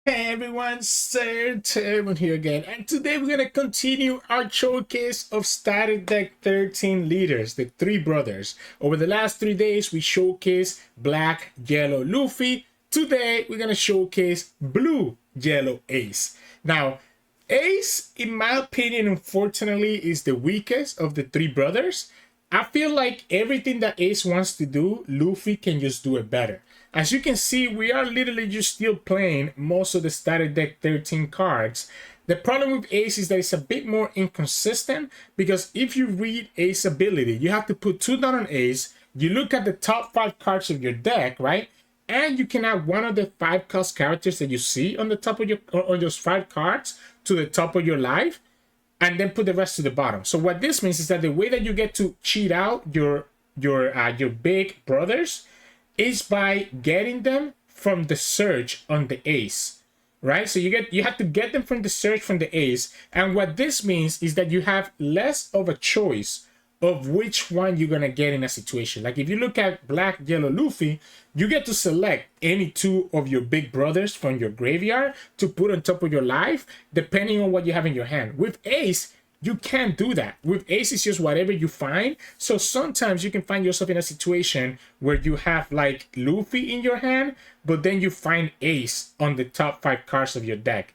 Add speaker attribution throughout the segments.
Speaker 1: Hey everyone, Sirturmund here again, and today we're gonna continue our showcase of Static Deck 13 leaders, the three brothers. Over the last 3 days, we showcased Black, Yellow, Luffy. Today, we're gonna showcase Blue, Yellow, Ace. Now, Ace, in my opinion, unfortunately, is the weakest of the three brothers. I feel like everything that Ace wants to do, Luffy can just do it better. As you can see, we are literally just still playing most of the starter deck 13 cards. The problem with Ace is that it's a bit more inconsistent because if you read Ace ability, you have to put 2 down on Ace, you look at the top 5 cards of your deck, right? And you can add one of the 5 cost characters that you see on the top of your, on those 5 cards to the top of your life, and then put the rest to the bottom. So what this means is that the way that you get to cheat out your big brothers is by getting them from the search on the Ace, right? So you have to get them from the search from the Ace, and what this means is that you have less of a choice of which one you're gonna get in a situation. Like if you look at Black, Yellow, Luffy, you get to select any 2 of your big brothers from your graveyard to put on top of your life, depending on what you have in your hand. With Ace, you can't do that. With Ace, it's just whatever you find. So sometimes you can find yourself in a situation where you have like Luffy in your hand, but then you find Ace on the top 5 cards of your deck.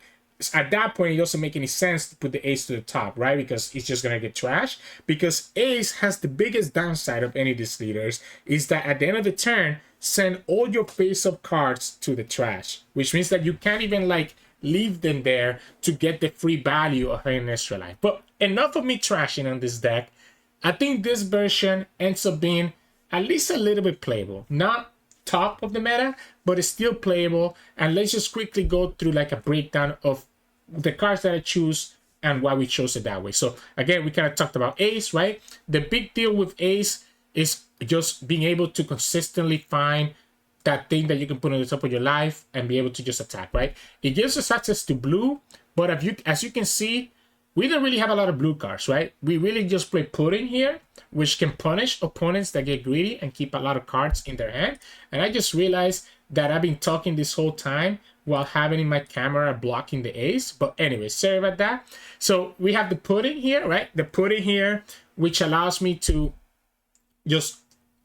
Speaker 1: At that point, it doesn't make any sense to put the Ace to the top, right? Because it's just gonna get trashed. Because Ace has the biggest downside of any of these leaders is that at the end of the turn, send all your face-up cards to the trash, which means that you can't even like leave them there to get the free value of an extra life. But enough of me trashing on this deck. I think this version ends up being at least a little bit playable. Not top of the meta, but it's still playable. And let's just quickly go through like a breakdown of the cards that I choose and why we chose it that way. So again, we kind of talked about Ace, right? The big deal with Ace is just being able to consistently find that thing that you can put on the top of your life and be able to just attack, right? It gives us access to blue, but as you can see, we don't really have a lot of blue cards, right? We really just play Pudding here, which can punish opponents that get greedy and keep a lot of cards in their hand. And I just realized that I've been talking this whole time while having in my camera blocking the Ace. But anyway, sorry about that. So we have the Pudding here, right? The Pudding here, which allows me to just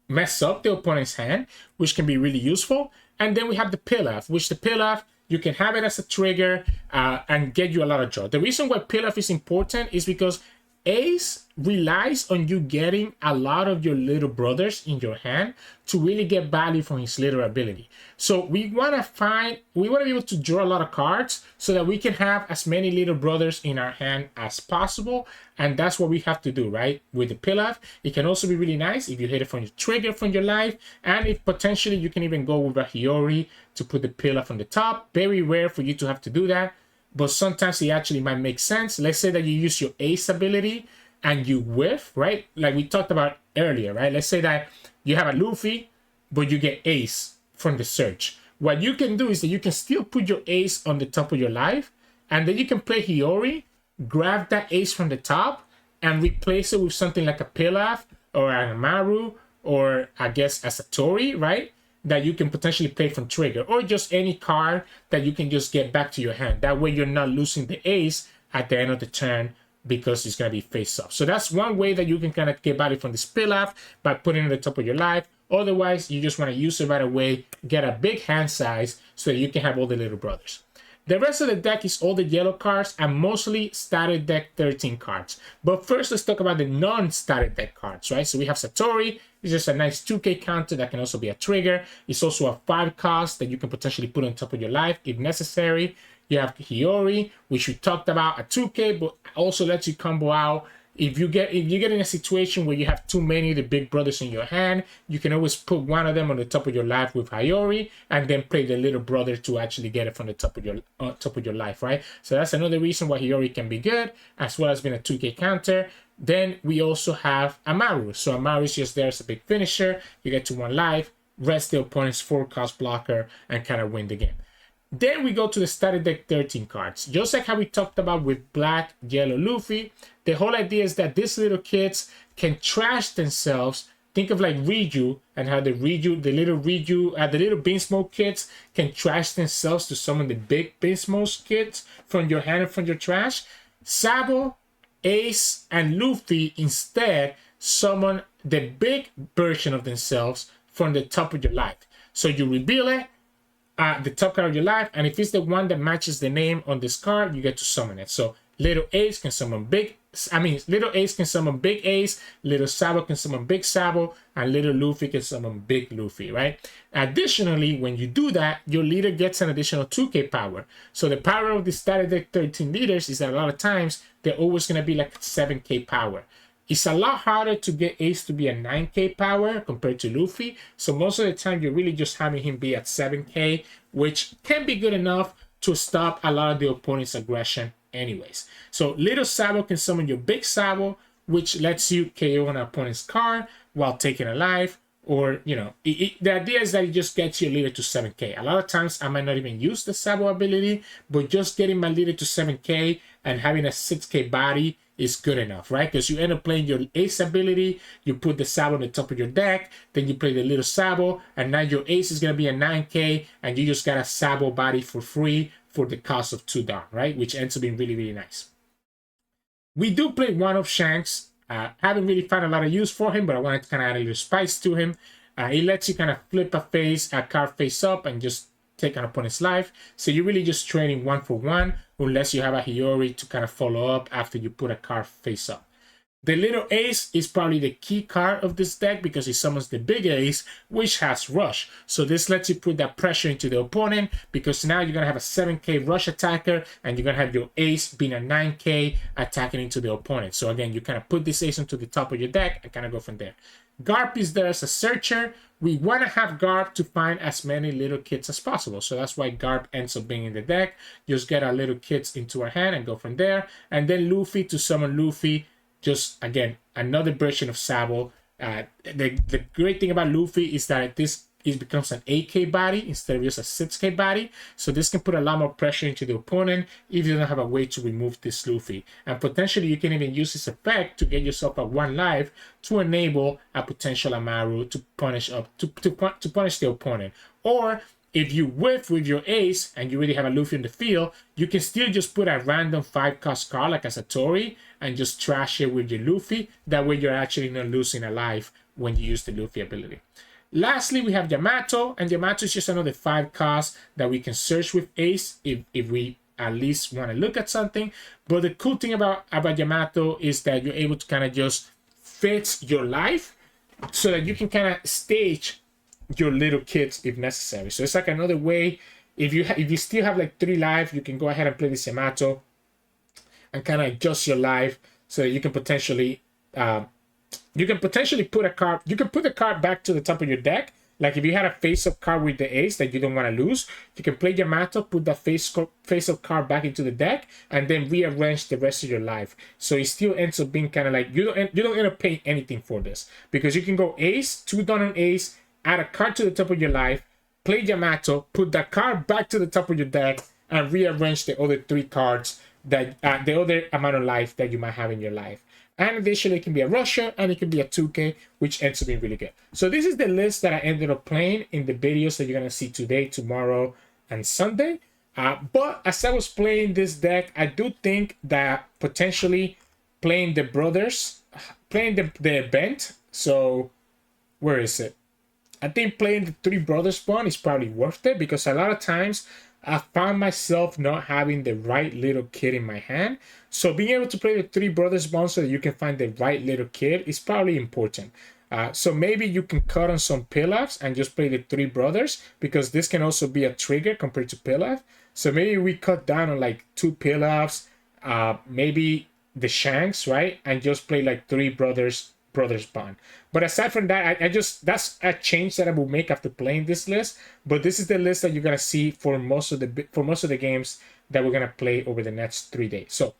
Speaker 1: mess up the opponent's hand, which can be really useful. And then we have the Pilaf, which the Pilaf, you can have it as a trigger and get you a lot of draw. The reason why Pilaf is important is because Ace relies on you getting a lot of your little brothers in your hand to really get value from his little ability. So we want to be able to draw a lot of cards so that we can have as many little brothers in our hand as possible. And that's what we have to do, right? With the Pilaf, it can also be really nice if you hit it from your trigger from your life. And if potentially you can even go with a Hiyori to put the Pilaf on the top. Very rare for you to have to do that, but sometimes it actually might make sense. Let's say that you use your Ace ability and you whiff, right? Like we talked about earlier, right? Let's say that you have a Luffy, but you get Ace from the search. What you can do is that you can still put your Ace on the top of your life, and then you can play Hiyori, grab that Ace from the top, and replace it with something like a Pilaf or an Amaru, or I guess a Satori, right? That you can potentially play from trigger, or just any card that you can just get back to your hand. That way you're not losing the Ace at the end of the turn because it's going to be face up. So that's one way that you can kind of get value from this Pilaf, by putting it on the top of your life. Otherwise, you just want to use it right away, get a big hand size so that you can have all the little brothers. The rest of the deck is all the yellow cards and mostly starter deck 13 cards. But first, let's talk about the non-starter deck cards, right? So we have Satori. It's just a nice 2k counter that can also be a trigger. It's also a 5 cost that you can potentially put on top of your life if necessary. You have Hiyori, which we talked about, a 2k, but also lets you combo out. If you get in a situation where you have too many of the big brothers in your hand, you can always put one of them on the top of your life with Hiyori, and then play the little brother to actually get it from the top of your life, right? So that's another reason why Hiyori can be good, as well as being a 2k counter. Then we also have Amaru. So Amaru is just there as a big finisher. You get to 1 life, rest the opponent's 4 cost blocker, and kind of win the game. Then we go to the starter deck 13 cards. Just like how we talked about with Black, Yellow, Luffy, the whole idea is that these little kids can trash themselves think of like Riju and how the little Beansmoke kids can trash themselves to summon the big Beansmoke kids from your hand and from your trash. Sabo, Ace, and Luffy instead summon the big version of themselves from the top of your life. So you reveal it, the top card of your life, and if it's the one that matches the name on this card, you get to summon it. So little Ace can summon little Ace can summon big Ace, little Sabo can summon big Sabo, and little Luffy can summon big Luffy, right? Additionally, when you do that, your leader gets an additional 2k power. So the power of the starter deck 13 leaders is that a lot of times they're always going to be like 7k power. It's a lot harder to get Ace to be a 9k power compared to Luffy. So most of the time, you're really just having him be at 7k, which can be good enough to stop a lot of the opponent's aggression anyways. So little Sabo can summon your big Sabo, which lets you KO an opponent's card while taking a life. Or, you know, the idea is that it just gets your leader to 7k. A lot of times I might not even use the Sabo ability, but just getting my leader to 7k and having a 6k body is good enough, right? Because you end up playing your Ace ability, you put the Sabo on the top of your deck, then you play the little Sabo, and now your Ace is going to be a 9k, and you just got a Sabo body for free for the cost of 2 Dom, right? Which ends up being really, really nice. We do play one of Shanks. Haven't really found a lot of use for him, but I wanted to kind of add a little spice to him. It lets you kind of flip a card face up and just take an opponent's life. So you're really just trading 1 for 1, unless you have a Hiyori to kind of follow up after you put a card face up. The little Ace is probably the key card of this deck because it summons the big Ace, which has Rush. So this lets you put that pressure into the opponent because now you're going to have a 7k Rush attacker and you're going to have your Ace being a 9k attacking into the opponent. So again, you kind of put this Ace into the top of your deck and kind of go from there. Garp is there as a searcher. We want to have Garp to find as many little kids as possible. So that's why Garp ends up being in the deck. Just get our little kids into our hand and go from there. And then Luffy to summon Luffy. Just, again, another version of Sabo. The great thing about Luffy is that it becomes an 8k body instead of just a 6k body. So this can put a lot more pressure into the opponent if you don't have a way to remove this Luffy. And potentially you can even use this effect to get yourself a 1 life to enable a potential Amaru to punish the opponent. Or if you whiff with your Ace and you really have a Luffy in the field, you can still just put a random 5-cost card like a Satori and just trash it with your Luffy. That way you're actually not losing a life when you use the Luffy ability. Lastly, we have Yamato, and Yamato is just another 5-cost that we can search with Ace if we at least want to look at something. But the cool thing about Yamato is that you're able to kind of just fit your life so that you can kind of stage your little kids if necessary. So it's like another way. If you still have like 3 life, you can go ahead and play this Yamato and kind of adjust your life so that you can potentially put a card. You can put the card back to the top of your deck. Like if you had a face-up card with the Ace that you don't want to lose, you can play Yamato, put that face-up card back into the deck, and then rearrange the rest of your life. So it still ends up being kind of like you don't end up paying anything for this because you can go Ace, 2 down on Ace, add a card to the top of your life, play Yamato, put that card back to the top of your deck, and rearrange the other 3 cards that the other amount of life that you might have in your life. And additionally, it can be a Rusher and it can be a 2k, which ends up being really good. So this is the list that I ended up playing in the videos that you're going to see today, tomorrow, and Sunday. But as I was playing this deck, I do think that potentially playing the brothers, playing the event. So where is it? I think playing the 3 brothers spawn is probably worth it because a lot of times I found myself not having the right little kid in my hand. So being able to play the 3 brothers spawn so that you can find the right little kid is probably important. So maybe you can cut on some Pilafs and just play the 3 brothers because this can also be a trigger compared to Pilaf. So maybe we cut down on like 2 Pilafs, maybe the Shanks, right? And just play like 3 brothers bond. But aside from that, that's a change that I will make after playing this list. But this is the list that you're gonna see for most of the games that we're gonna play over the next 3 days. So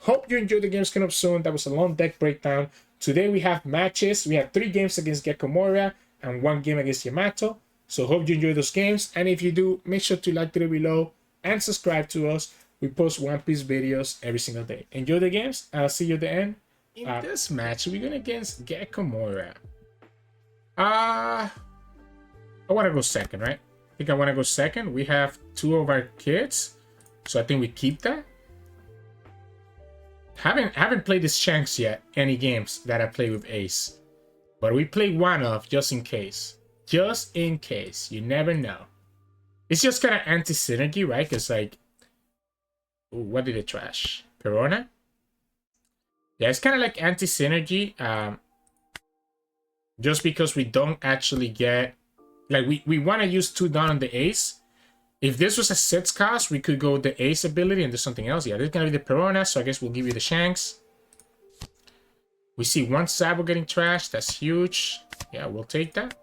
Speaker 1: hope you enjoyed the games coming up soon. That was a long deck breakdown. Today we have matches. We have 3 games against Gecko Moria and 1 game against Yamato. So hope you enjoy those games. And if you do, make sure to like the video below and subscribe to us. We post One Piece videos every single day. Enjoy the games, and I'll see you at the end. In this match, we're going against Gecko Moria. I want to go second, right? I think I want to go second. We have 2 of our kids, so I think we keep that. Haven't played this Shanks yet, any games that I play with Ace. But we play one of just in case. Just in case. You never know. It's just kind of anti-synergy, right? Because like... Ooh, what did it trash? Perona? Yeah, it's kind of like anti-synergy. Just because we don't actually get... Like, we want to use 2 down on the Ace. If this was a 6 cost, we could go with the Ace ability and do something else. Yeah, this is going to be the Perona, so I guess we'll give you the Shanks. We see 1 Sabo getting trashed. That's huge. Yeah, we'll take that.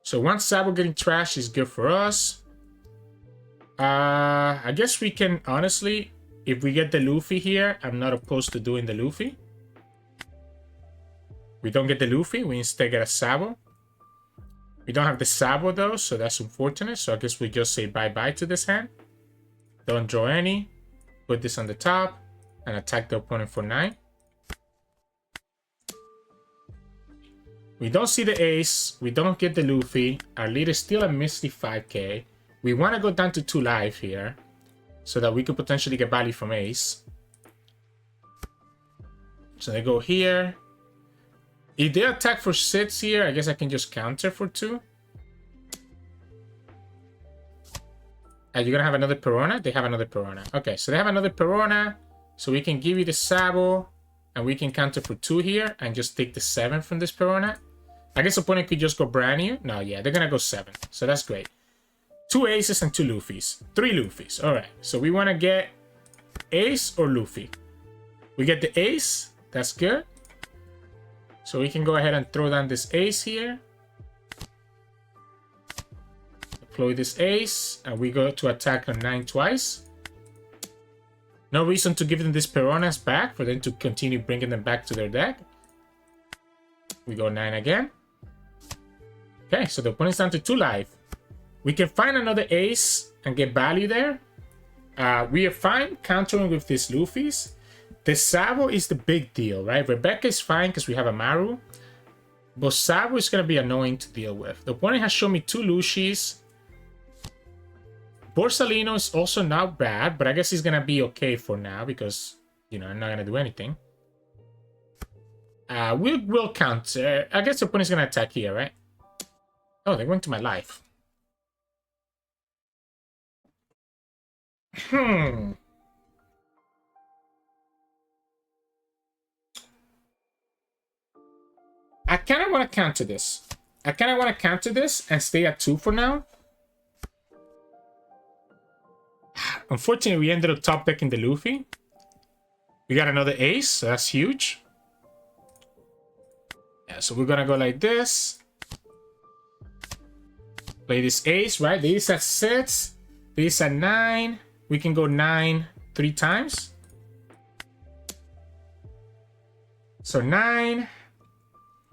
Speaker 1: So 1 Sabo getting trashed is good for us. I guess we can, honestly, if we get the Luffy here, I'm not opposed to doing the Luffy. We don't get the Luffy. We instead get a Sabo. We don't have the Sabo though, so that's unfortunate. So I guess we just say bye-bye to this hand. Don't draw any. Put this on the top and attack the opponent for 9. We don't see the Ace. We don't get the Luffy. Our lead is still a misty 5k. We want to go down to 2 life here so that we could potentially get value from Ace. So they go here. If they attack for 6 here, I guess I can just counter for 2. Are you going to have another Perona? They have another Perona. Okay, so they have another Perona. So we can give you the Sabo. And we can counter for 2 here. And just take the 7 from this Perona. I guess opponent could just go brand new. No, yeah, they're going to go 7. So that's great. 2 Aces and 2 Luffys. 3 Luffys. Alright, so we want to get Ace or Luffy. We get the Ace. That's good. So we can go ahead and throw down this Ace here. Deploy this Ace. And we go to attack on 9 twice. No reason to give them these Peronas back. For them to continue bringing them back to their deck. We go 9 again. Okay, so the opponent's down to 2 life. We can find another Ace and get value there. We are fine countering with these Luffys. The Sabo is the big deal, right? Rebecca is fine because we have Amaru. But Sabo is going to be annoying to deal with. The opponent has shown me 2 Lushis. Borsalino is also not bad, but I guess he's going to be okay for now because, you know, I'm not going to do anything. We'll counter. I guess the opponent's going to attack here, right? Oh, they went to my life. I kind of want to counter this. And stay at 2 for now. Unfortunately, we ended up top decking the Luffy. We got another Ace, so that's huge. Yeah, so we're going to go like this. Play this Ace, right? The Ace at 6. The Ace at 9. We can go 9 3 times. So 9.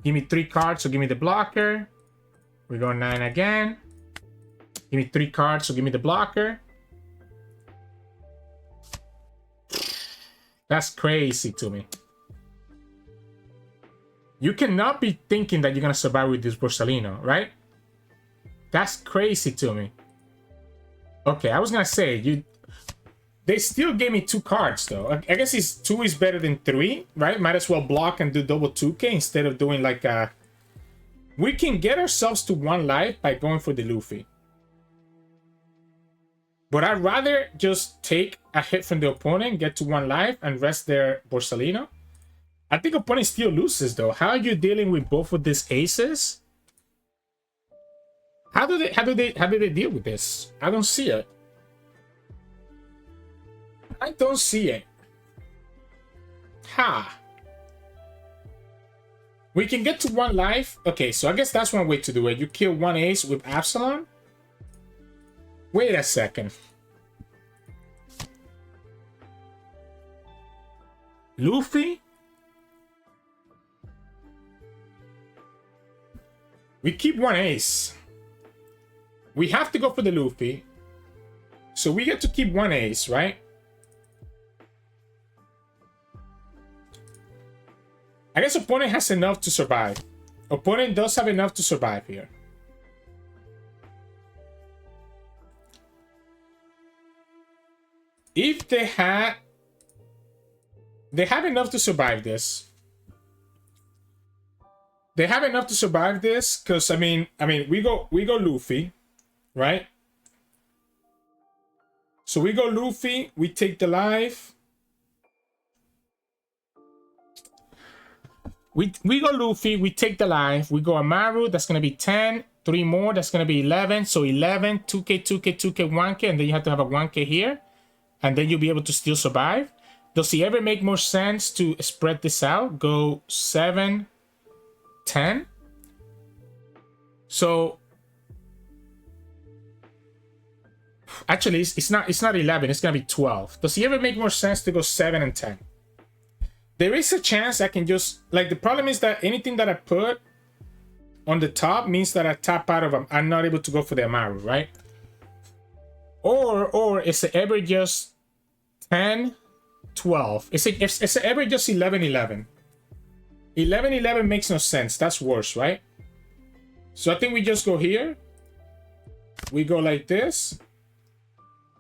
Speaker 1: Give me 3 cards, so give me the blocker. We go 9 again. Give me 3 cards, so give me the blocker. That's crazy to me. You cannot be thinking that you're going to survive with this Borsalino, right? That's crazy to me. Okay, I was going to say, they still gave me 2 cards, though. I guess 2 is better than 3, right? Might as well block and do double 2k instead of doing like a... We can get ourselves to 1 life by going for the Luffy. But I'd rather just take a hit from the opponent, get to 1 life, and rest their Borsalino. I think opponent still loses, though. How are you dealing with both of these Aces? How do they deal with this? I don't see it. I don't see it. Ha. We can get to 1 life. Okay, so I guess that's one way to do it. You kill 1 Ace with Absalom. Wait a second. Luffy? We keep 1 Ace. We have to go for the Luffy. So we get to keep 1 Ace, right? I guess opponent has enough to survive. Opponent does have enough to survive here. If they have enough to survive this. They have enough to survive this, because I mean we go Luffy, right? So we go Luffy, we take the life. We go Luffy, we take the life. We go Amaru, that's gonna be 10. 3 more, that's gonna be 11. So 11, 2k, 2k, 2k, 1k, and then you have to have a 1k here, and then you'll be able to still survive. Does it ever make more sense to spread this out? Go 7, 10. So actually it's not 11, it's gonna be 12. Does it ever make more sense to go 7 and 10? There is a chance I can just, like, the problem is that anything that I put on the top means that I tap out of them. I'm not able to go for the Amaru, right? Or is it ever just 10, 12? Is it ever just 11, 11? 11, 11 makes no sense. That's worse, right? So I think we just go here. We go like this.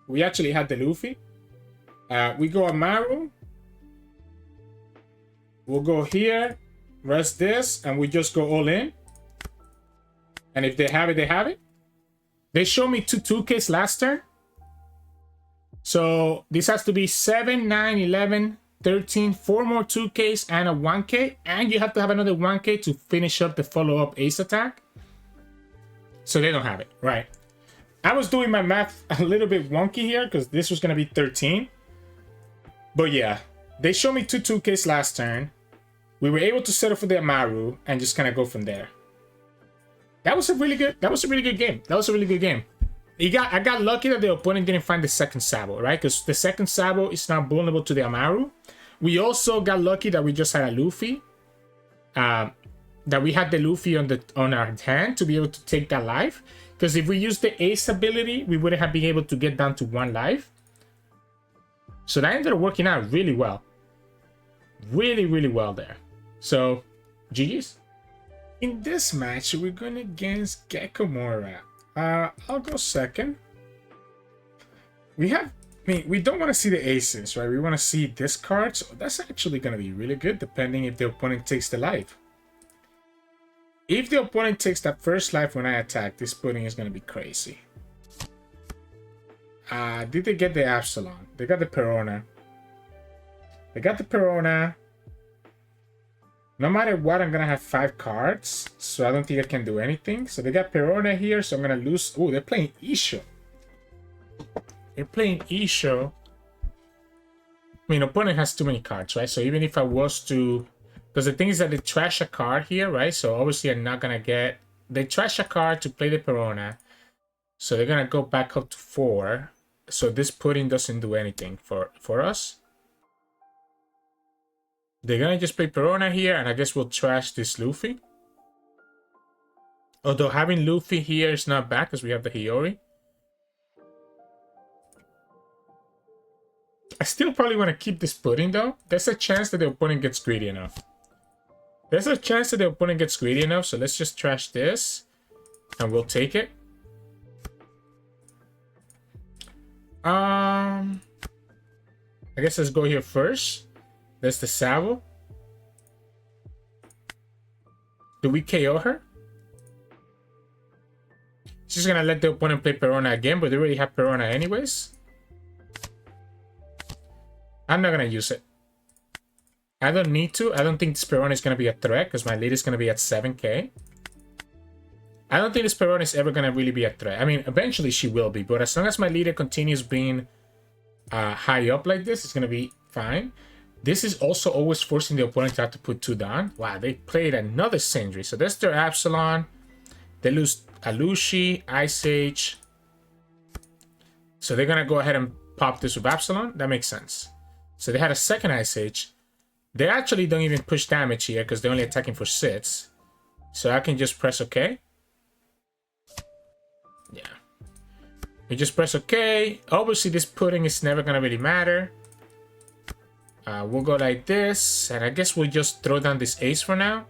Speaker 1: We actually had the Luffy. We go Amaru. We'll go here, rest this, and we just go all in. And if they have it, they have it. They show me 2Ks last turn. So this has to be 7, 9, 11, 13, 4 more 2Ks and a 1K. And you have to have another 1K to finish up the follow-up ace attack. So they don't have it, right? I was doing my math a little bit wonky here because this was going to be 13. But yeah, they showed me 2Ks last turn. We were able to settle for the Amaru and just kind of go from there. That was a really good game. I got lucky that the opponent didn't find the second Sabo, right? Because the second Sabo is not vulnerable to the Amaru. We also got lucky that we just had a Luffy. That we had the Luffy on our hand to be able to take that life. Because if we used the Ace ability, we wouldn't have been able to get down to 1 life. So that ended up working out really well. Really, really well there. So, GG's. In this match, we're going against Gecko Moria. I'll go second. We don't want to see the aces, right? We want to see this card. So that's actually going to be really good, depending if the opponent takes the life. If the opponent takes that first life when I attack, this pudding is going to be crazy. Did they get the Absalon? They got the Perona. No matter what, I'm going to have 5 cards. So I don't think I can do anything. So they got Perona here. So I'm going to lose. Oh, they're playing Isho. Opponent has too many cards, right? So even if I was to... Because the thing is that they trash a card here, right? So obviously I'm not going to get... They trash a card to play the Perona. So they're going to go back up to 4. So this pudding doesn't do anything for us. They're going to just play Perona here, and I guess we'll trash this Luffy. Although having Luffy here is not bad, because we have the Hiyori. I still probably want to keep this pudding, though. There's a chance that the opponent gets greedy enough. So let's just trash this, and we'll take it. I guess let's go here first. There's the Sabo. Do we KO her? She's gonna let the opponent play Perona again, but they already have Perona anyways. I'm not gonna use it. I don't need to. I don't think this Perona is gonna be a threat because my lead is gonna be at 7k. I don't think this Perona is ever gonna really be a threat. I mean, eventually she will be, but as long as my leader continues being high up like this, it's gonna be fine. This is also always forcing the opponent to have to put 2 down. Wow, they played another Sindri. So that's their Absalon. They lose Alushi, Ice Age. So they're going to go ahead and pop this with Absalon. That makes sense. So they had a second Ice Age. They actually don't even push damage here because they're only attacking for 6. So I can just press OK. Yeah. You just press OK. Obviously, this pudding is never going to really matter. We'll go like this, and I guess we'll just throw down this ace for now.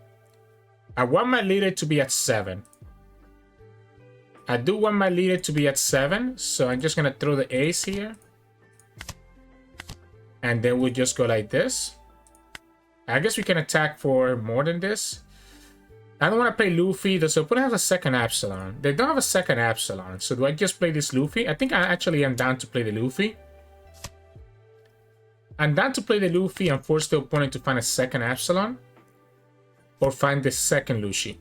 Speaker 1: I want my leader to be at 7. I do want my leader to be at 7, so I'm just gonna throw the ace here. And then we'll just go like this. I guess we can attack for more than this. I don't want to play Luffy. Does the opponent have a second Epsilon? They don't have a second Epsilon. So do I just play this Luffy? I think I actually am down to play the Luffy. I'm down to play the Luffy and force the opponent to find a second Epsilon. Or find the second Luffy.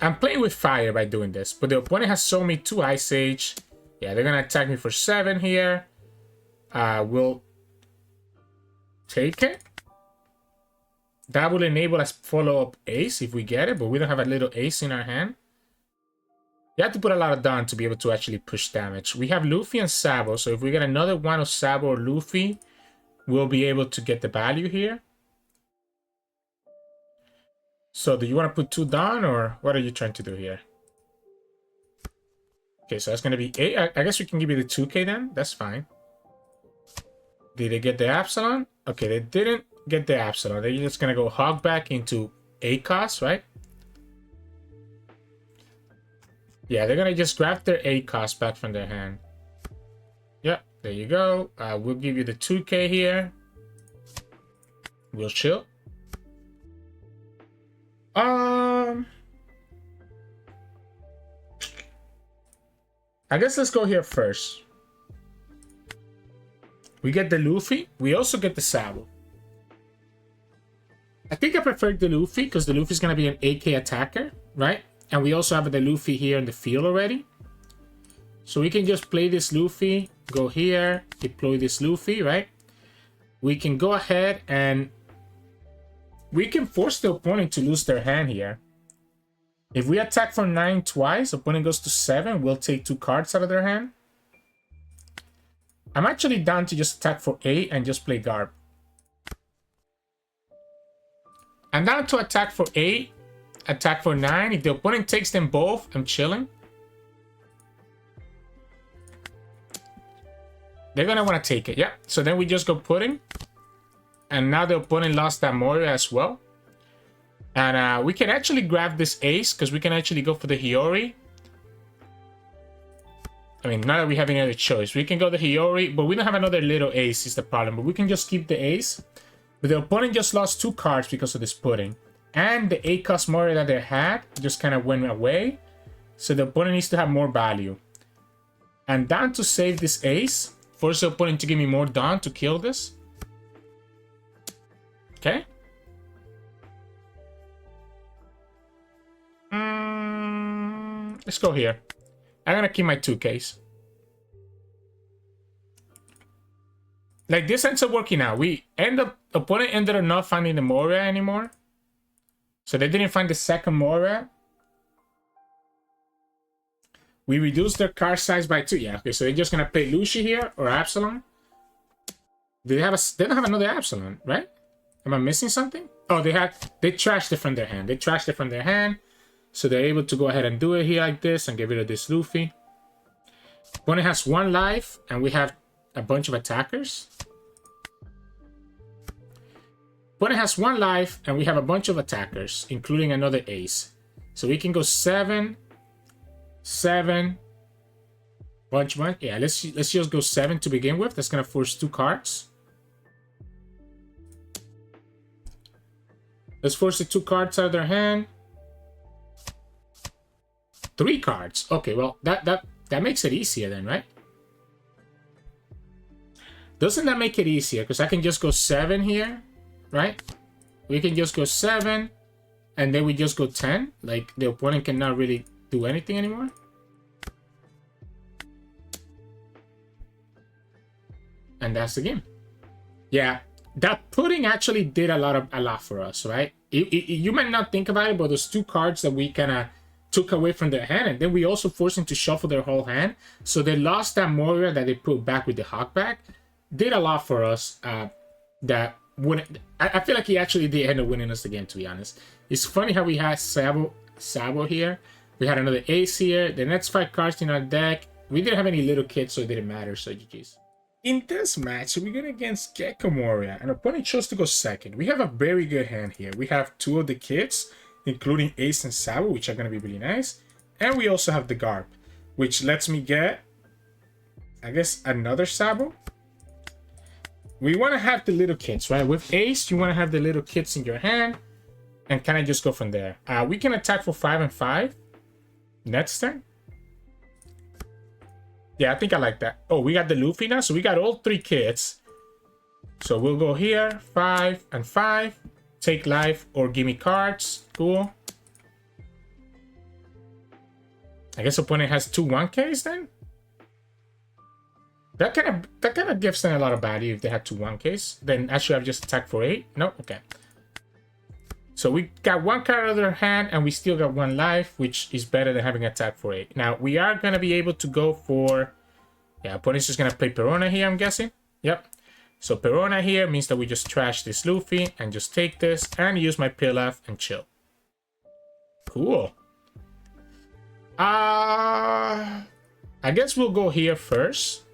Speaker 1: I'm playing with fire by doing this. But the opponent has sold me 2 Ice Age. Yeah, they're going to attack me for 7 here. We'll take it. That will enable us follow-up ace if we get it, but we don't have a little ace in our hand. You have to put a lot of down to be able to actually push damage. We have Luffy and Sabo, so if we get another one of Sabo or Luffy, we'll be able to get the value here. So do you want to put 2 down, or what are you trying to do here? Okay, so that's going to be 8. I guess we can give you the 2k then. That's fine. Did they get the Epsilon? Okay, they didn't get the Epsilon. They're just going to go hog back into 8 cost, right? Yeah, they're going to just grab their 8 cost back from their hand. Yep, there you go. We'll give you the 2k here. We'll chill. I guess let's go here first. We get the Luffy. We also get the Sabo. I think I prefer the Luffy because the Luffy is going to be an AK attacker, right? And we also have the Luffy here in the field already. So we can just play this Luffy, go here, deploy this Luffy, right? We can go ahead and we can force the opponent to lose their hand here. If we attack for 9 twice, opponent goes to 7, we'll take 2 cards out of their hand. I'm actually down to just attack for 8 and just play Garp. I'm down to attack for 8, attack for 9. If the opponent takes them both, I'm chilling. They're gonna want to take it, yeah. So then we just go pudding. And now the opponent lost that Moria as well. And we can actually grab this ace because we can actually go for the Hiyori. I mean, not that we have any other choice. We can go the Hiyori, but we don't have another little ace is the problem. But we can just keep the ace. But the opponent just lost 2 cards because of this pudding. And the 8 cost Moria that they had just kind of went away. So the opponent needs to have more value. And down to save this ace. Force the opponent to give me more down to kill this. Okay. Let's go here. I'm gonna keep my 2Ks. Like this ends up working out. Opponent ended up not finding the Moria anymore. So they didn't find the second Moria. We reduced their card size by 2. Yeah, okay, so they're just gonna play Lucy here or Epsilon. They don't have another Epsilon, right? Am I missing something? Oh, they trashed it from their hand. They trashed it from their hand. So they're able to go ahead and do it here like this and get rid of this Luffy. Opponent has 1 life and we have a bunch of attackers. Opponent has 1 life and we have a bunch of attackers, including another ace. So we can go 7, 7, bunch. Yeah, let's just go 7 to begin with. That's gonna force 2 cards. Let's force the 2 cards out of their hand. 3 cards. Okay, well, that makes it easier then, right? Doesn't that make it easier? Because I can just go 7 here, right? We can just go 7, and then we just go 10. Like, the opponent cannot really do anything anymore. And that's the game. Yeah, that pudding actually did a lot for us, right? You might not think about it, but those 2 cards that we kind of took away from their hand, and then we also forced them to shuffle their whole hand. So they lost that Moria that they put back with the hawk back. Did a lot for us. That wouldn't. I feel like he actually did end up winning us the game, to be honest. It's funny how we had Sabo here. We had another ace here. The next 5 cards in our deck. We didn't have any little kids, so it didn't matter. So GG's. In this match, we're going against Gecko Moria, and opponent chose to go second. We have a very good hand here. We have two of the kids, including Ace and Sabo, which are going to be really nice. And we also have the Garp, which lets me get, I guess, another Sabo. We want to have the little kids, right? With Ace, you want to have the little kids in your hand and kind of just go from there. We can attack for 5 and 5 next turn. Yeah, I think I like that. Oh, we got the Luffy now. So we got all 3 kids. So we'll go here. 5 and 5. Take life or give me cards. Cool. I guess opponent has 2 1Ks then? That kind of gives them a lot of value if they had 2 1Ks. Then actually I've just attacked for 8. No, okay. So we got 1 card out of their hand and we still got 1 life, which is better than having attack for 8. Now we are gonna be able to go for, yeah, opponent's just gonna play Perona here, I'm guessing. Yep. So Perona here means that we just trash this Luffy and just take this and use my Pilaf and chill. Cool. I guess we'll go here first.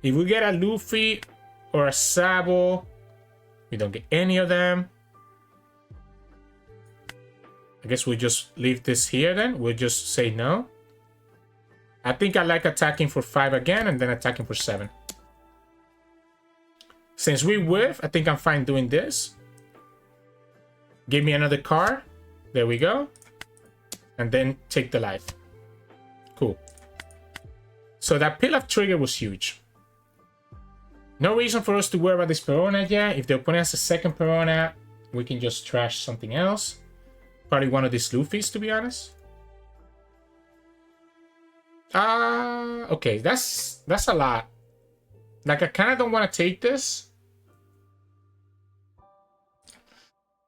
Speaker 1: If we get a Luffy or a Sabo, we don't get any of them. I guess we'll just leave this here then. We'll just say no. I think I like attacking for 5 again and then attacking for 7. Since we whiff, I think I'm fine doing this. Give me another card. There we go. And then take the life. Cool. So that Pilaf trigger was huge. No reason for us to worry about this Perona yet. If the opponent has a second Perona, we can just trash something else. Probably one of these Luffys, to be honest. Okay, that's a lot. Like, I kind of don't want to take this.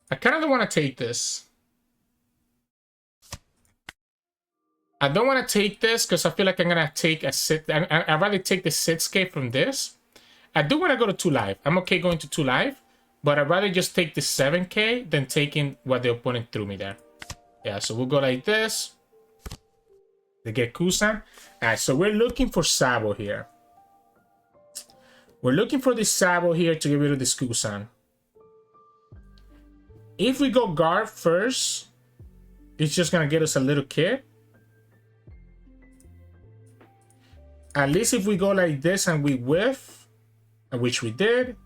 Speaker 1: I kind of don't want to take this. I don't want to take this because I feel like I'm going to take a sit. I'd rather take the 6K from this. I do want to go to 2 life. I'm okay going to 2 life. But I'd rather just take the 7K than taking what the opponent threw me there. Yeah, so we'll go like this. To get Kusan. Alright, so we're looking for Sabo here. We're looking for this Sabo here to get rid of this Kusan. If we go Garp first, it's just going to get us a little kid. At least if we go like this and we whiff, which we did,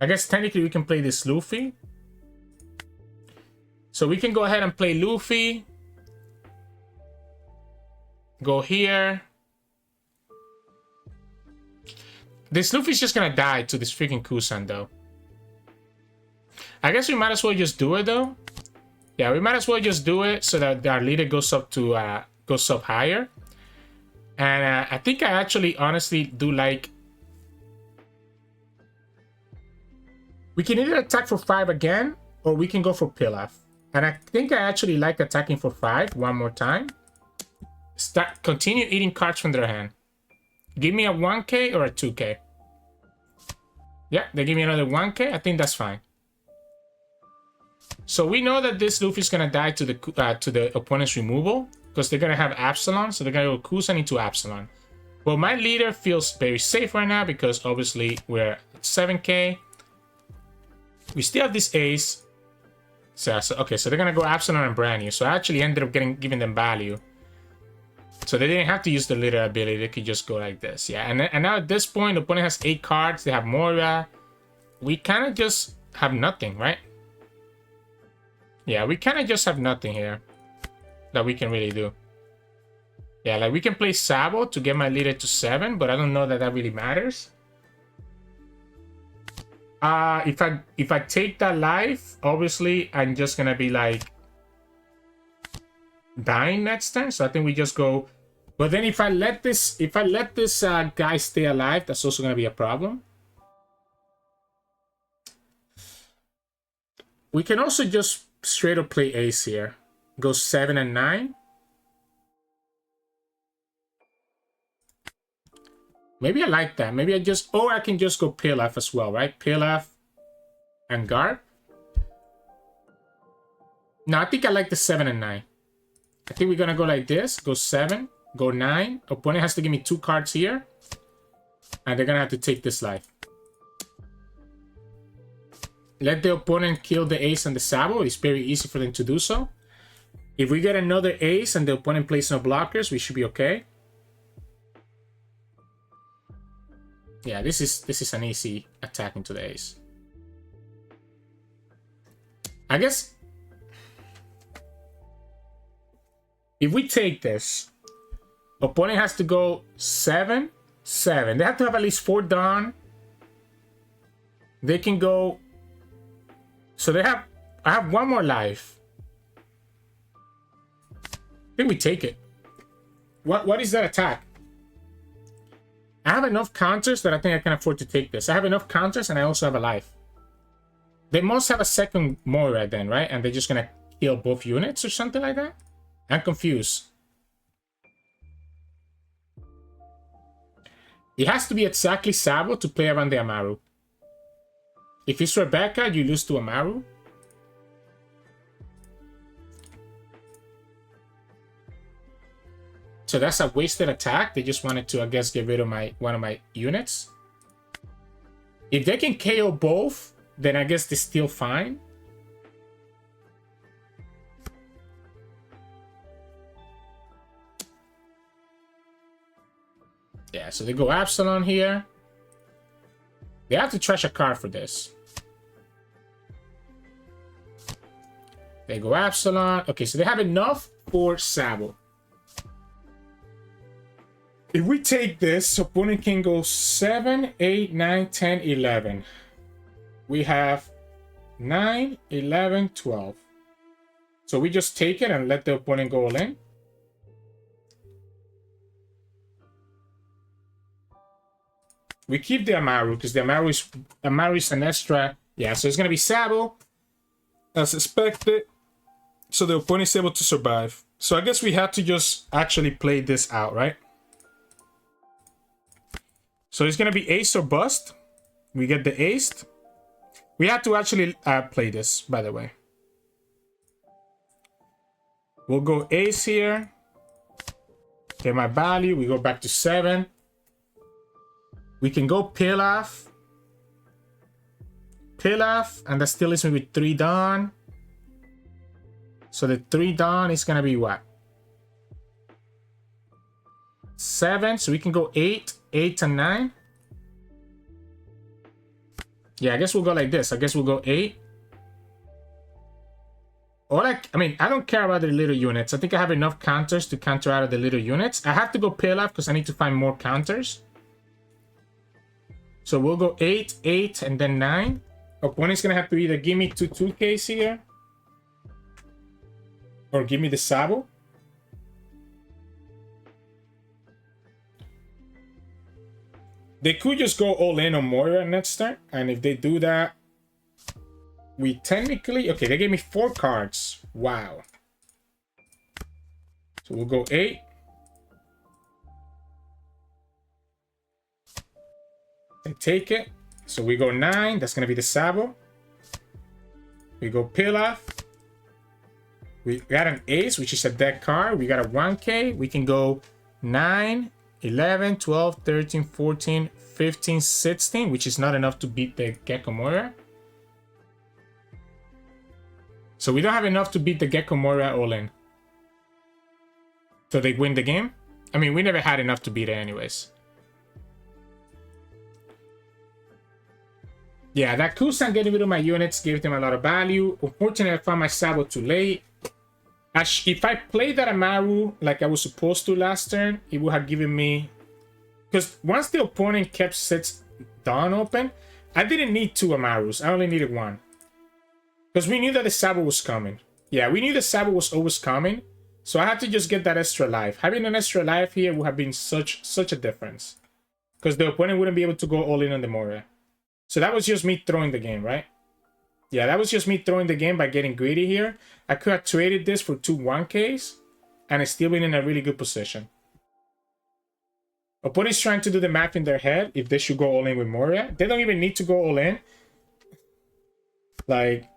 Speaker 1: I guess technically we can play this Luffy. So we can go ahead and play Luffy. Go here. This Luffy's just gonna die to this freaking Kusan though. I guess we might as well just do it though. Yeah, we might as well just do it so that our leader goes up to goes up higher. And I think I actually honestly do like. We can either attack for 5 again, or we can go for Pilaf. And I think I actually like attacking for 5 one more time. Continue eating cards from their hand. Give me a 1K or a 2K. Yeah, they give me another 1K. I think that's fine. So we know that this Luffy is gonna die to the opponent's removal because they're gonna have Absalon, so they're gonna go Kusan into Absalon. Well, my leader feels very safe right now because obviously we're at 7K. We still have this Ace. So okay, so they're gonna go Absalon and brand new. So I actually ended up giving them value. So they didn't have to use the leader ability. They could just go like this. Yeah, and now at this point, the opponent has 8 cards. They have Moria. We kind of just have nothing, right? Yeah, we kind of just have nothing here that we can really do. Yeah, like we can play Sabo to get my leader to 7, but I don't know that that really matters. If I take that life, obviously I'm just gonna be like dying next turn. So I think we just go. But then if I let this guy stay alive, that's also gonna be a problem. We can also just straight up play Ace here. Go 7 and 9. Maybe I like that. Maybe I just... Or I can just go Pilaf as well, right? Pilaf and Garp. No, I think I like the 7 and 9. I think we're going to go like this. Go 7. Go 9. Opponent has to give me 2 cards here. And they're gonna have to take this life. Let the opponent kill the ace and the Sabo. It's very easy for them to do so. If we get another ace and the opponent plays no blockers, we should be okay. Yeah, this is an easy attack into the ace. I guess if we take this, opponent has to go 7, 7. They have to have at least 4 Dawn. They can go. So they have. I have 1 more life. I think we take it. What is that attack? I have enough counters that I think I can afford to take this. I have enough counters and I also have a life. They must have a second Moria then, right? And they're just gonna kill both units or something like that? I'm confused. It has to be exactly Sabo to play around the Amaru. If it's Rebecca, you lose to Amaru. So that's a wasted attack. They just wanted to, I guess, get rid of one of my units. If they can KO both, then I guess they're still fine. Yeah, so they go Absalon here. They have to trash a card for this. They go Absalon. Okay, so they have enough for Sabo. If we take this, opponent can go 7, 8, 9, 10, 11. We have 9, 11, 12. So we just take it and let the opponent go all in. We keep the Amaru because the Amaru is an extra. Yeah, so it's going to be Sabo as expected. So the opponent is able to survive. So I guess we have to just actually play this out, right? So it's going to be ace or bust. We get the ace. We have to actually play this, by the way. We'll go ace here. Get my value. We go back to 7. We can go Pilaf. Pilaf. And that still leaves me with 3 Dawn. So the 3 Dawn is going to be what? 7. So we can go 8. 8 and 9. Yeah, I guess we'll go like this. I guess we'll go 8. Or I mean, I don't care about the little units. I think I have enough counters to counter out of the little units. I have to go Pilaf because I need to find more counters. So we'll go 8, 8, and then 9. Opponent's going to have to either give me 2 2Ks here. Or give me the Sabo. They could just go all in on Moria next turn. And if they do that, we technically... Okay, they gave me 4 cards. Wow. So we'll go 8. They take it. So we go 9. That's going to be the Sabo. We go Pilaf. We got an ace, which is a deck card. We got a 1K. We can go 9, 11, 12, 13, 14, 15, 16, which is not enough to beat the Gecko Moria. So we don't have enough to beat the Gecko Moria all in. So they win the game. I mean, we never had enough to beat it anyways. Yeah, that Kusan getting rid of my units gave them a lot of value. Unfortunately, I found my Sabo too late. If I played that Amaru like I was supposed to last turn, it would have given me... Because once the opponent kept sets Dawn open, I didn't need 2 Amarus. I only needed 1. Because we knew that the Sabo was coming. Yeah, we knew the Sabo was always coming. So I had to just get that extra life. Having an extra life here would have been such a difference. Because the opponent wouldn't be able to go all in on the Moria. So that was just me throwing the game, right? Yeah, that was just me throwing the game by getting greedy here. I could have traded this for 2 1Ks and it's still been in a really good position. Opponent's trying to do the math in their head if they should go all in with Moria. They don't even need to go all in. Like,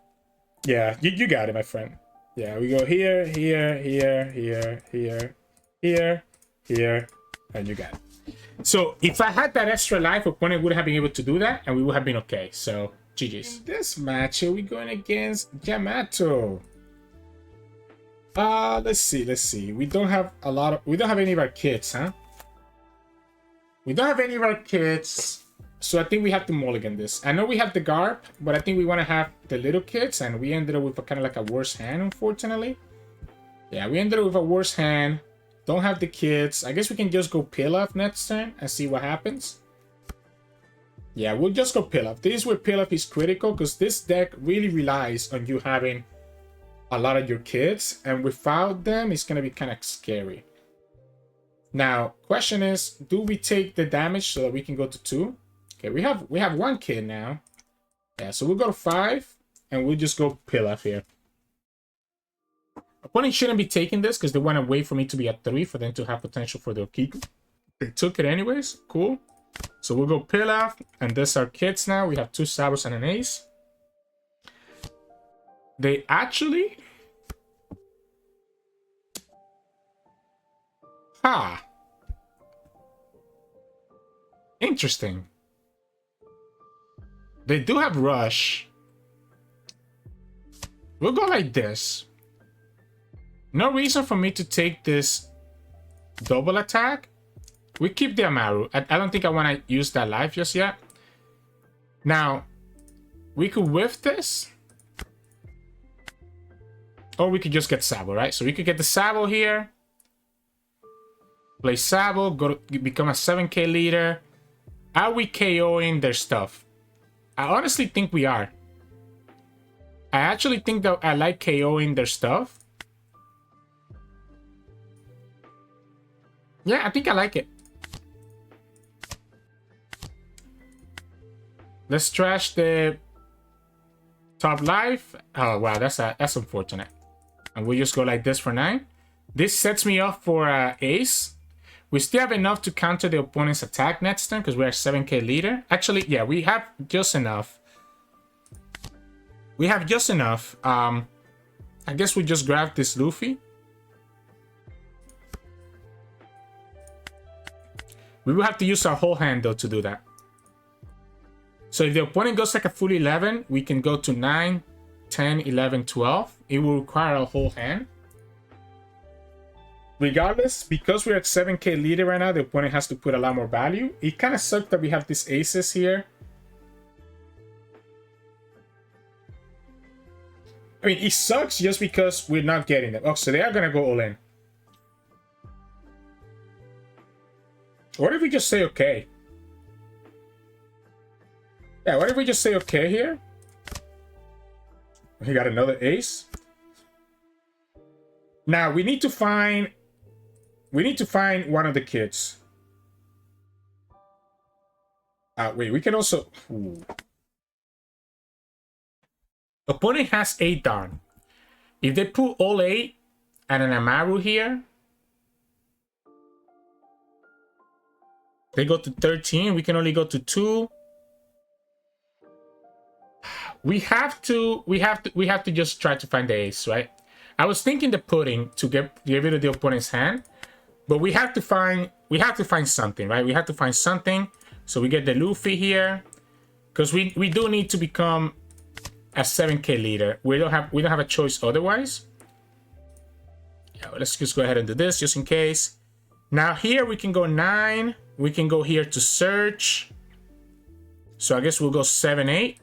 Speaker 1: yeah, you got it, my friend. Yeah, we go here, here, here, here, here, here, here, and you got it. So if I had that extra life, opponent would have been able to do that, and we would have been okay. So GG's. In this match, are we going against Yamato? Let's see. We don't have any of our kids, huh? We don't have any of our kids, so I think we have to mulligan this. I know we have the Garp, but I think we want to have the little kids, and we ended up with a kind of like a worse hand, unfortunately. Yeah, we ended up with a worse hand. Don't have the kids. I guess we can just go Pilaf next turn and see what happens. Yeah, we'll just go Pilaf. This is where Pilaf is critical, because this deck really relies on you having a lot of your kids, and without them, it's going to be kind of scary. Now, question is, do we take the damage so that we can go to 2? Okay, we have one kid now. Yeah, so we'll go to 5, and we'll just go Pilaf here. Opponent shouldn't be taking this because they want to wait for me to be at 3 for them to have potential for their Kiku. They took it anyways. Cool. So we'll go Pilaf, and this are kids now. We have 2 Sabos and an Ace. They actually... Interesting. They do have Rush. We'll go like this. No reason for me to take this double attack. We keep the Amaru. I don't think I want to use that life just yet. Now, we could whiff this. Or we could just get Sabo, right? So we could get the Sabo here. Play Sabo, become a 7k leader. Are we KOing their stuff? I honestly think we are. I actually think that I like KOing their stuff. Yeah, I think I like it. Let's trash the top life. Oh, wow, that's unfortunate. And we'll just go like this for 9. This sets me up for Ace. We still have enough to counter the opponent's attack next turn because we're a 7k leader. Actually, yeah, we have just enough. We have just enough. I guess we just grab this Luffy. We will have to use our whole hand, though, to do that. So if the opponent goes like a full 11, we can go to 9, 10, 11, 12. It will require a whole hand. Regardless, because we're at 7k leader right now, the opponent has to put a lot more value. It kind of sucks that we have these aces here. I mean, it sucks just because we're not getting them. Oh, so they are going to go all in. What if we just say okay? Yeah, what if we just say okay here? We got another ace. Now, we need to find one of the kids. Wait, we can also... Ooh. Opponent has 8 down. If they pull all 8 and an Amaru here, they go to 13. We can only go to 2. We have to just try to find the ace, right? I was thinking the pudding to get rid of the opponent's hand, but we have to find something, right? We have to find something. So we get the Luffy here, because we do need to become a 7k leader. We don't have a choice otherwise. Yeah, let's just go ahead and do this just in case. Now here we can go 9. We can go here to search. So I guess we'll go 7, 8.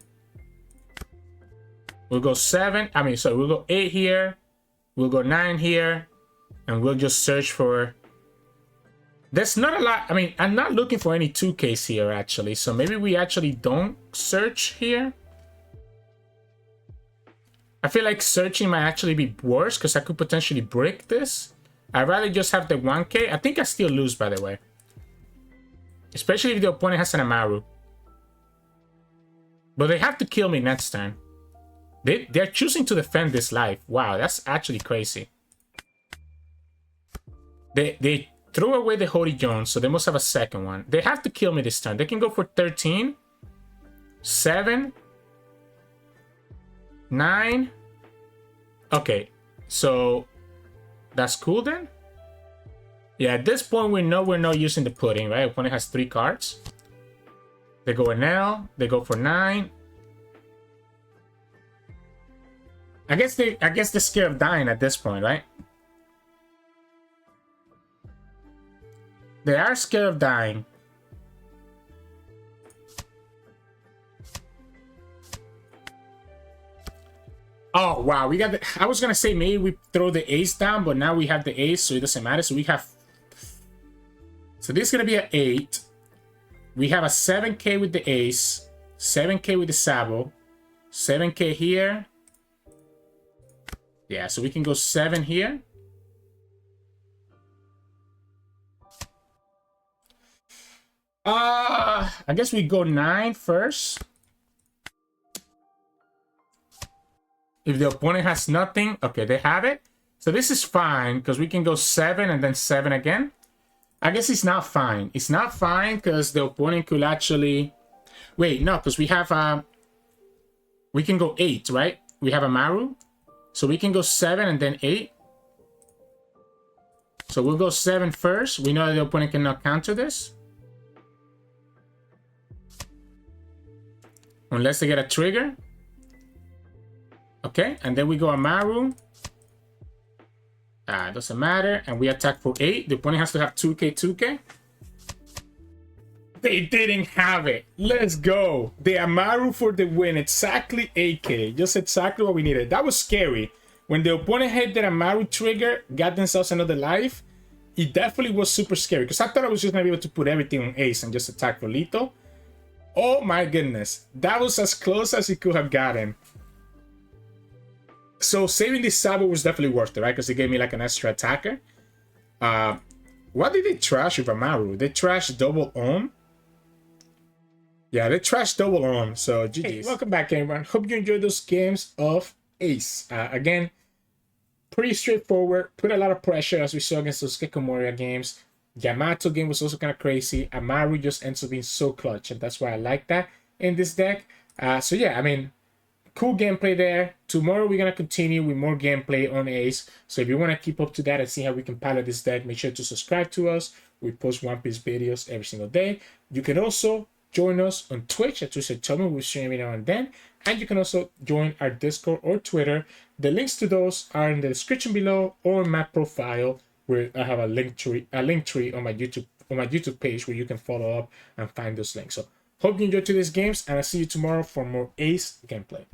Speaker 1: We'll go 7. I mean, sorry, we'll go 8 here. We'll go 9 here. And we'll just search for... There's not a lot. I mean, I'm not looking for any 2Ks here, actually. So maybe we actually don't search here. I feel like searching might actually be worse because I could potentially break this. I'd rather just have the 1K. I think I still lose, by the way. Especially if the opponent has an Amaru. But they have to kill me next turn. They're choosing to defend this life. Wow, that's actually crazy. They threw away the Hori Jones, so they must have a second one. They have to kill me this turn. They can go for 13, 7, 9. Okay, so that's cool then. Yeah, at this point, we know we're not using the pudding, right? Opponent has 3 cards. They go an L. They go for 9. I guess they're scared of dying at this point, right? They are scared of dying. Oh, wow. We got the... I was going to say maybe we throw the ace down, but now we have the ace, so it doesn't matter. So we have... So this is going to be an 8. We have a 7k with the ace, 7k with the Sabo, 7k here. Yeah, so we can go 7 here. I guess we go 9 first. If the opponent has nothing, okay, they have it. So this is fine because we can go 7 and then 7 again. I guess it's not fine. It's not fine because the opponent could actually... Wait, no, because we have... we can go 8, right? We have Amaru. So we can go 7 and then 8. So we'll go 7 first. We know that the opponent cannot counter this. Unless they get a trigger. Okay, and then we go Amaru. Doesn't matter. And we attack for 8. The opponent has to have 2k, 2k. They didn't have it. Let's go. The Amaru for the win. Exactly 8k. Just exactly what we needed. That was scary. When the opponent hit that Amaru trigger, got themselves another life, it definitely was super scary. Because I thought I was just going to be able to put everything on ace and just attack for lethal. Oh my goodness. That was as close as it could have gotten. So saving this Sabo was definitely worth it, right? Because it gave me like an extra attacker. What did they trash with Amaru? They trashed double Ohm. Yeah, they trashed double Ohm. So GG's. Hey, welcome back, everyone. Hope you enjoyed those games of Ace. Again, pretty straightforward. Put a lot of pressure as we saw against those Gecko Moria games. Yamato game was also kind of crazy. Amaru just ends up being so clutch, and that's why I like that in this deck. So yeah, I mean, cool gameplay there. Tomorrow we're going to continue with more gameplay on Ace. So if you want to keep up to that and see how we can pilot this deck, make sure to subscribe to us. We post One Piece videos every single day. You can also join us on Twitch at Sirturmund. We'll stream every now and then. And you can also join our Discord or Twitter. The links to those are in the description below or my profile, where I have a link tree on my YouTube page where you can follow up and find those links. So hope you enjoyed today's games, and I'll see you tomorrow for more Ace gameplay.